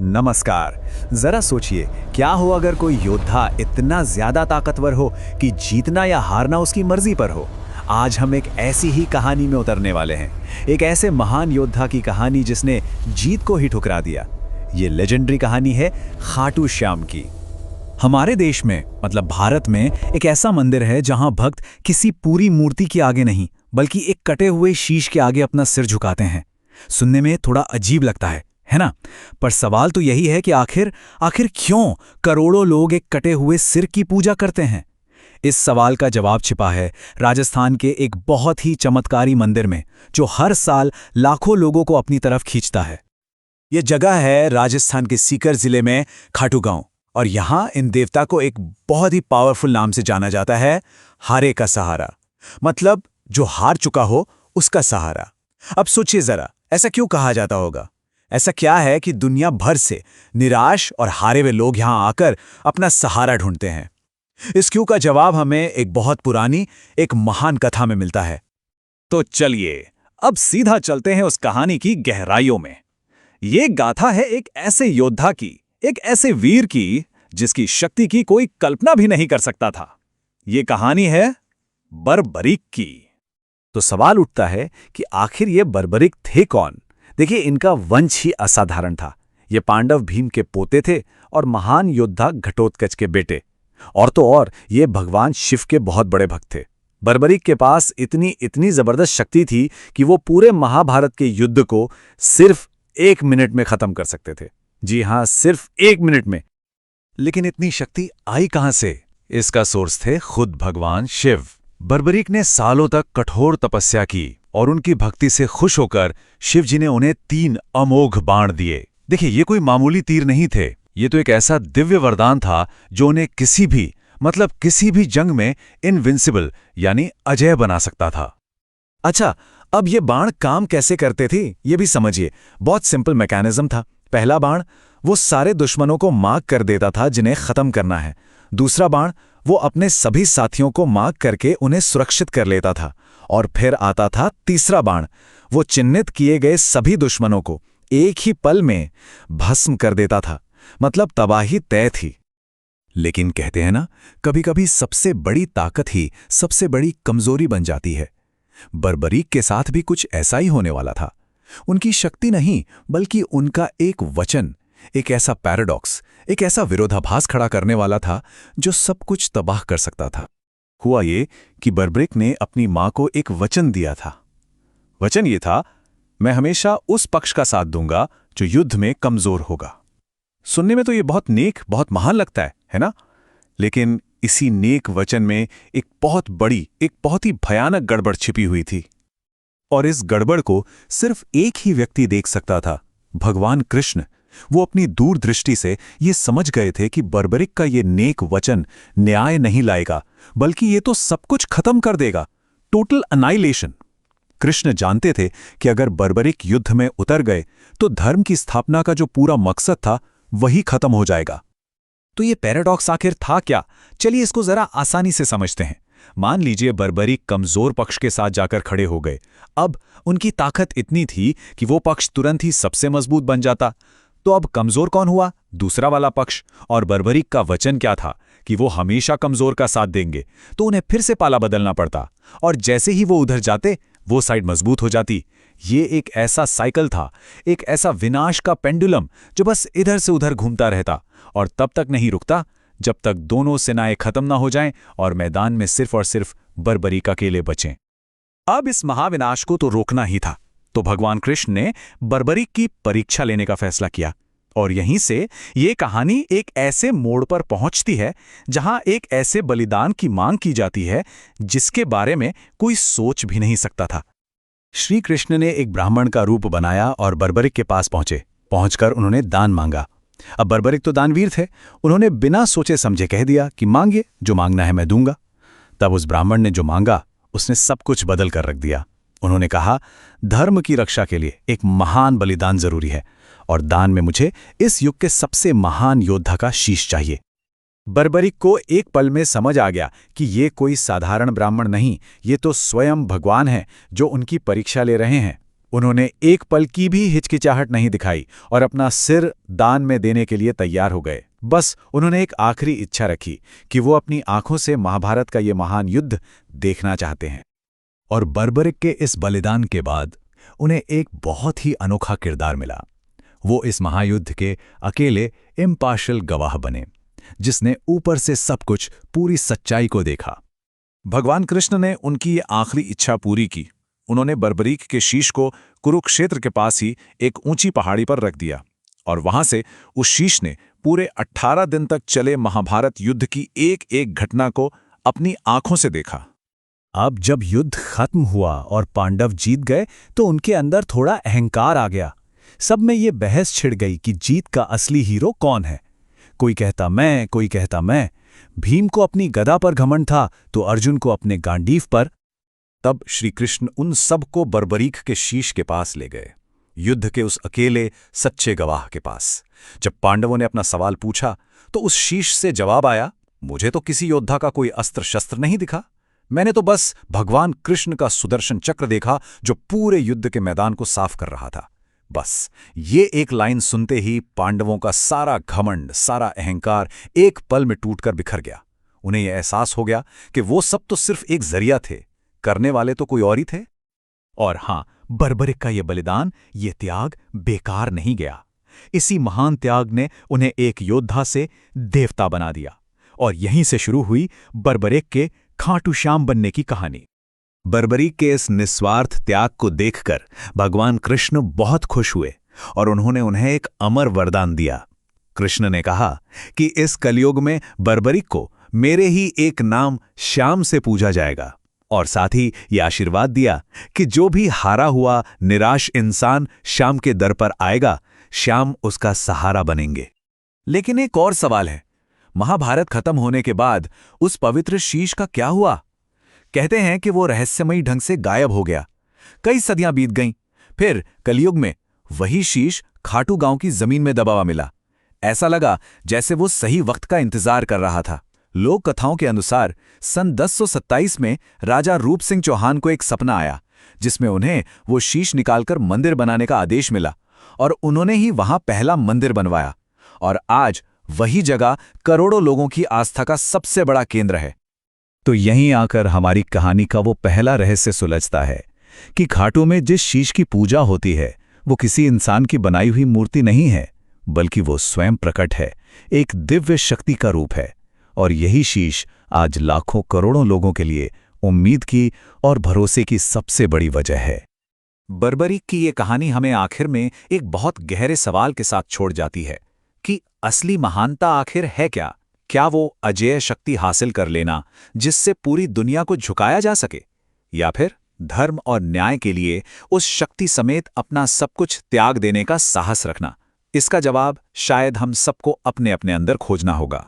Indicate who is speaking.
Speaker 1: नमस्कार। जरा सोचिए, क्या हो अगर कोई योद्धा इतना ज्यादा ताकतवर हो कि जीतना या हारना उसकी मर्जी पर हो। आज हम एक ऐसी ही कहानी में उतरने वाले हैं, एक ऐसे महान योद्धा की कहानी जिसने जीत को ही ठुकरा दिया। ये लेजेंडरी कहानी है खाटू श्याम की। हमारे देश में मतलब भारत में एक ऐसा मंदिर है जहां भक्त किसी पूरी मूर्ति के आगे नहीं बल्कि एक कटे हुए शीश के आगे अपना सिर झुकाते हैं। सुनने में थोड़ा अजीब लगता है ना? पर सवाल तो यही है कि आखिर आखिर क्यों करोड़ों लोग एक कटे हुए सिर की पूजा करते हैं। इस सवाल का जवाब छिपा है राजस्थान के एक बहुत ही चमत्कारी मंदिर में, जो हर साल लाखों लोगों को अपनी तरफ खींचता है। यह जगह है राजस्थान के सीकर जिले में खाटू गांव, और यहां इन देवता को एक बहुत ही पावरफुल नाम से जाना जाता है, हारे का सहारा। मतलब जो हार चुका हो उसका सहारा। अब सोचिए जरा, ऐसा क्यों कहा जाता होगा? ऐसा क्या है कि दुनिया भर से निराश और हारे हुए लोग यहां आकर अपना सहारा ढूंढते हैं? इस क्यों का जवाब हमें एक बहुत पुरानी, एक महान कथा में मिलता है। तो चलिए अब सीधा चलते हैं उस कहानी की गहराइयों में। ये गाथा है एक ऐसे योद्धा की, एक ऐसे वीर की जिसकी शक्ति की कोई कल्पना भी नहीं कर सकता था। ये कहानी है बर्बरीक की। तो सवाल उठता है कि आखिर ये बर्बरीक थे कौन? देखिए, इनका वंश ही असाधारण था। ये पांडव भीम के पोते थे और महान योद्धा घटोत्कच के बेटे। और तो और ये भगवान शिव के बहुत बड़े भक्त थे। बर्बरीक के पास इतनी जबरदस्त शक्ति थी कि वो पूरे महाभारत के युद्ध को सिर्फ 1 मिनट में खत्म कर सकते थे। जी हां, सिर्फ 1 मिनट में। लेकिन इतनी शक्ति आई कहां से? इसका सोर्स थे खुद भगवान शिव। बर्बरीक ने सालों तक कठोर तपस्या की और उनकी भक्ति से खुश होकर शिवजी ने उन्हें 3 अमोघ बाण दिए। देखिए, ये कोई मामूली तीर नहीं थे। ये तो एक ऐसा दिव्य वरदान था जो उन्हें किसी भी जंग में इनविंसिबल यानी अजेय बना सकता था। अच्छा, अब ये बाण काम कैसे करते थे ये भी समझिए। बहुत सिंपल मैकेनिज्म था। पहला बाण वो सारे दुश्मनों को मार्क कर देता था जिन्हें खत्म करना है। दूसरा बाण वो अपने सभी साथियों को मार्क करके उन्हें सुरक्षित कर लेता था। और फिर आता था तीसरा बाण। वो चिन्हित किए गए सभी दुश्मनों को एक ही पल में भस्म कर देता था। मतलब तबाही तय थी। लेकिन कहते हैं ना, कभी-कभी सबसे बड़ी ताकत ही सबसे बड़ी कमजोरी बन जाती है। बर्बरीक के साथ भी कुछ ऐसा ही होने वाला था। उनकी शक्ति नहीं बल्कि उनका एक वचन, एक ऐसा पैराडॉक्स, एक ऐसा विरोधाभास खड़ा करने वाला था जो सब कुछ तबाह कर सकता था। हुआ ये कि बर्बरीक ने अपनी मां को एक वचन दिया था। वचन ये था, मैं हमेशा उस पक्ष का साथ दूंगा जो युद्ध में कमजोर होगा। सुनने में तो ये बहुत नेक, बहुत महान लगता है ना? लेकिन इसी नेक वचन में एक बहुत ही भयानक गड़बड़ छिपी हुई थी। और इस गड़बड़ को सिर्फ एक ही व्यक्ति देख सकता था, भगवान कृष्ण। वो अपनी दूरदृष्टि से ये समझ गए थे कि बर्बरीक का ये नेक वचन न्याय नहीं लाएगा, बल्कि ये तो सब कुछ खत्म कर देगा, टोटल अनाइलेशन। कृष्ण जानते थे कि अगर बर्बरीक युद्ध में उतर गए तो धर्म की स्थापना का जो पूरा मकसद था वही खत्म हो जाएगा। तो ये पैराडॉक्स आखिर था क्या? चलिए इसको जरा आसानी से समझते हैं। मान लीजिए बर्बरीक कमजोर पक्ष के साथ जाकर खड़े हो गए। अब उनकी ताकत इतनी थी कि वो पक्ष तुरंत ही सबसे मजबूत बन जाता। तो अब कमजोर कौन हुआ? दूसरा वाला पक्ष। और बर्बरीक का वचन क्या था कि वो हमेशा कमजोर का साथ देंगे। तो उन्हें फिर से पाला बदलना पड़ता, और जैसे ही वो उधर जाते वो साइड मजबूत हो जाती। ये एक ऐसा साइकिल था, एक ऐसा विनाश का पेंडुलम जो बस इधर से उधर घूमता रहता और तब तक नहीं रुकता जब तक दोनों सेनाएं खत्म ना हो जाएं और मैदान में सिर्फ और सिर्फ बर्बरीक अकेले बचें। अब इस महाविनाश को तो रोकना ही था। तो भगवान कृष्ण ने बर्बरीक की परीक्षा लेने का फैसला किया। और यहीं से ये कहानी एक ऐसे मोड़ पर पहुंचती है जहां एक ऐसे बलिदान की मांग की जाती है जिसके बारे में कोई सोच भी नहीं सकता था। श्री कृष्ण ने एक ब्राह्मण का रूप बनाया और बर्बरीक के पास पहुंचकर उन्होंने दान मांगा। अब बर्बरीक तो दानवीर थे। उन्होंने बिना सोचे समझे कह दिया कि मांगिए, जो मांगना है मैं दूंगा। तब उस ब्राह्मण ने जो मांगा उसने सब कुछ बदल कर रख दिया। उन्होंने कहा, धर्म की रक्षा के लिए एक महान बलिदान जरूरी है और दान में मुझे इस युग के सबसे महान योद्धा का शीश चाहिए। बर्बरीक को एक पल में समझ आ गया कि ये कोई साधारण ब्राह्मण नहीं, ये तो स्वयं भगवान है जो उनकी परीक्षा ले रहे हैं। उन्होंने एक पल की भी हिचकिचाहट नहीं दिखाई और अपना सिर दान में देने के लिए तैयार हो गए। बस उन्होंने एक आखिरी इच्छा रखी कि वो अपनी आंखों से महाभारत का ये महान युद्ध देखना चाहते हैं। और बर्बरिक के इस बलिदान के बाद उन्हें एक बहुत ही अनोखा किरदार मिला। वो इस महायुद्ध के अकेले इम्पार्शियल गवाह बने, जिसने ऊपर से सब कुछ, पूरी सच्चाई को देखा।
Speaker 2: भगवान कृष्ण ने उनकी ये आखिरी इच्छा पूरी की। उन्होंने बर्बरीक के शीश को कुरुक्षेत्र के पास ही एक ऊंची पहाड़ी पर रख दिया और वहां से उस शीश ने पूरे 18 दिन तक चले महाभारत युद्ध की एक एक घटना को अपनी आंखों से देखा।
Speaker 1: अब जब युद्ध खत्म हुआ और पांडव जीत गए तो उनके अंदर थोड़ा अहंकार आ गया। सब में ये बहस छिड़ गई कि जीत का असली हीरो कौन है। कोई कहता मैं, कोई कहता मैं। भीम को अपनी गदा पर घमंड था तो अर्जुन को अपने गांडीव पर।
Speaker 2: तब श्री कृष्ण उन सबको बर्बरीक के शीश के पास ले गए, युद्ध के उस अकेले सच्चे गवाह के पास। जब पांडवों ने अपना सवाल पूछा तो उस शीश से जवाब आया, मुझे तो किसी योद्धा का कोई अस्त्र शस्त्र नहीं दिखा। मैंने तो बस भगवान कृष्ण का सुदर्शन चक्र देखा जो पूरे युद्ध के मैदान को साफ कर रहा था। बस ये एक लाइन सुनते ही पांडवों का सारा घमंड, सारा अहंकार एक पल में टूटकर बिखर गया। उन्हें यह एहसास हो गया कि वो सब तो सिर्फ एक जरिया थे, करने वाले तो कोई और ही थे।
Speaker 1: और हां, बर्बरिक का ये बलिदान, ये त्याग बेकार नहीं गया। इसी महान त्याग ने उन्हें एक योद्धा से देवता बना दिया। और यहीं से शुरू हुई बर्बरिक के खाटू श्याम बनने की कहानी। बर्बरीक के इस निस्वार्थ त्याग को देखकर भगवान कृष्ण बहुत खुश हुए और उन्होंने उन्हें एक अमर वरदान दिया। कृष्ण ने कहा कि इस कलयुग में बर्बरीक को मेरे ही एक नाम श्याम से पूजा जाएगा, और साथ ही ये आशीर्वाद दिया कि जो भी हारा हुआ निराश इंसान श्याम के दर पर आएगा, श्याम उसका सहारा बनेंगे।
Speaker 2: लेकिन एक और सवाल है, महाभारत खत्म होने के बाद उस पवित्र शीश का क्या हुआ? कहते हैं कि वो रहस्यमयी ढंग से गायब हो गया। कई सदियां बीत गईं, फिर कलयुग में वही शीश खाटू गांव की जमीन में दबा हुआ मिला। ऐसा लगा जैसे वो सही वक्त का इंतजार कर रहा था। लोक कथाओं के अनुसार सन 1027 में राजा रूप सिंह चौहान को एक सपना आया, जिसमें उन्हें वो शीश निकालकर मंदिर बनाने का आदेश मिला, और उन्होंने ही वहां पहला मंदिर बनवाया। और आज वही जगह करोड़ों लोगों की आस्था का सबसे बड़ा केंद्र है।
Speaker 1: तो यहीं आकर हमारी कहानी का वो पहला रहस्य सुलझता है कि खाटू में जिस शीश की पूजा होती है वो किसी इंसान की बनाई हुई मूर्ति नहीं है, बल्कि वो स्वयं प्रकट है, एक दिव्य शक्ति का रूप है। और यही शीश आज लाखों करोड़ों लोगों के लिए उम्मीद की और भरोसे की सबसे बड़ी वजह है।
Speaker 2: बर्बरीक की ये कहानी हमें आखिर में एक बहुत गहरे सवाल के साथ छोड़ जाती है कि असली महानता आखिर है क्या? क्या वो अजेय शक्ति हासिल कर लेना जिससे पूरी दुनिया को झुकाया जा सके, या फिर धर्म और न्याय के लिए उस शक्ति समेत अपना सब कुछ त्याग देने का साहस रखना? इसका जवाब शायद हम सबको अपने अपने अंदर खोजना होगा।